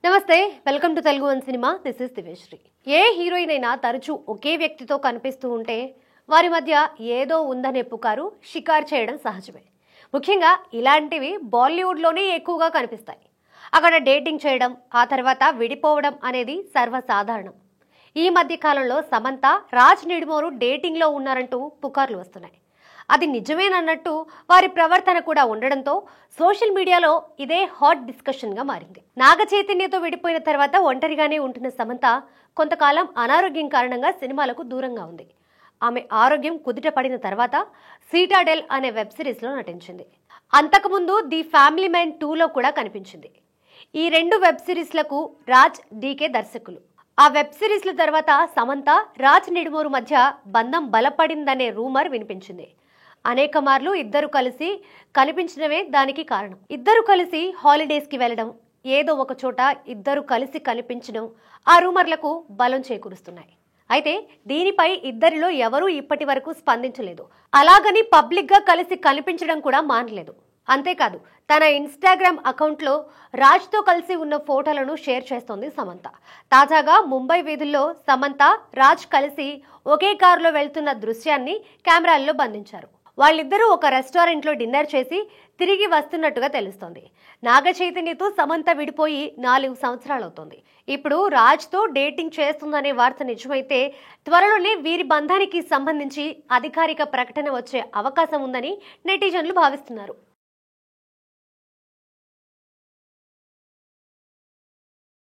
నమస్తే, welcome to Telugu One cinema. This is Diveshree. ఏ heroine అయినా తరచూ ఒకే వ్యక్తితో కనిపిస్తూ ఉంటే వారి మధ్య ఏదో ఉందనే పుకారు షికారు చేయడం సహజమే. ముఖ్యంగా ఇలాంటివి బాలీవుడ్లోనే ఎక్కువగా కనిపిస్తాయి. అక్కడ డేటింగ్ చేయడం, ఆ తర్వాత విడిపోవడం అనేది సర్వసాధారణం. ఈ మధ్య కాలంలో సమంత, రాజ్ నిడుమోరు డేటింగ్లో ఉన్నారంటూ పుకార్లు వస్తున్నాయి. అది నిజమేనన్నట్టు వారి ప్రవర్తన కూడా ఉండడంతో సోషల్ మీడియాలో ఇదే హాట్ డిస్కషన్గా మారింది. నాగ చైతన్యతో విడిపోయిన తర్వాత ఒంటరిగానే ఉంటున్న సమంత కొంతకాలం అనారోగ్యం కారణంగా సినిమాలకు దూరంగా ఉంది. ఆమె ఆరోగ్యం కుదుట పడిన తర్వాత సీటాడెల్ అనే వెబ్ సిరీస్లో నటించింది. అంతకుముందు ది ఫ్యామిలీ మ్యాన్ 2లో కూడా కనిపించింది. ఈ రెండు వెబ్ సిరీస్లకు రాజ్ డీకే దర్శకులు. ఆ వెబ్ సిరీస్ల తర్వాత సమంత, రాజ్ నిడుమోరు మధ్య బంధం బలపడిందనే రూమర్ వినిపించింది. అనేక మార్లు ఇద్దరు కలిసి కనిపించడమే దానికి కారణం. ఇద్దరు కలిసి హాలిడేస్కి వెళ్ళడం, ఏదో ఒక చోట ఇద్దరు కలిసి కనిపించడం ఆ రూమర్లకు బలం చేకూరుస్తున్నాయి. అయితే దీనిపై ఇద్దరిలో ఎవరూ ఇప్పటి వరకు స్పందించలేదు. అలాగని పబ్లిక్గా కలిసి కనిపించడం కూడా మానలేదు. అంతేకాదు, తన ఇన్స్టాగ్రామ్ అకౌంట్లో రాజ్తో కలిసి ఉన్న ఫోటోలను షేర్ చేస్తోంది సమంత. తాజాగా ముంబై వీధుల్లో సమంత, రాజ్ కలిసి ఒకే కారులో వెళ్తున్న దృశ్యాన్ని కెమెరాల్లో బంధించారు. వాళ్ళిద్దరూ ఒక రెస్టారెంట్లో డిన్నర్ చేసి తిరిగి వస్తున్నట్టుగా తెలుస్తోంది. నాగ చైతన్యతో సమంత విడిపోయి 4 సంవత్సరాలవుతోంది. ఇప్పుడు రాజ్తో డేటింగ్ చేస్తుందనే వార్త నిజమైతే త్వరలోనే వీరి బంధానికి సంబంధించి అధికారిక ప్రకటన వచ్చే అవకాశం ఉందని నెటిజన్లు భావిస్తున్నారు.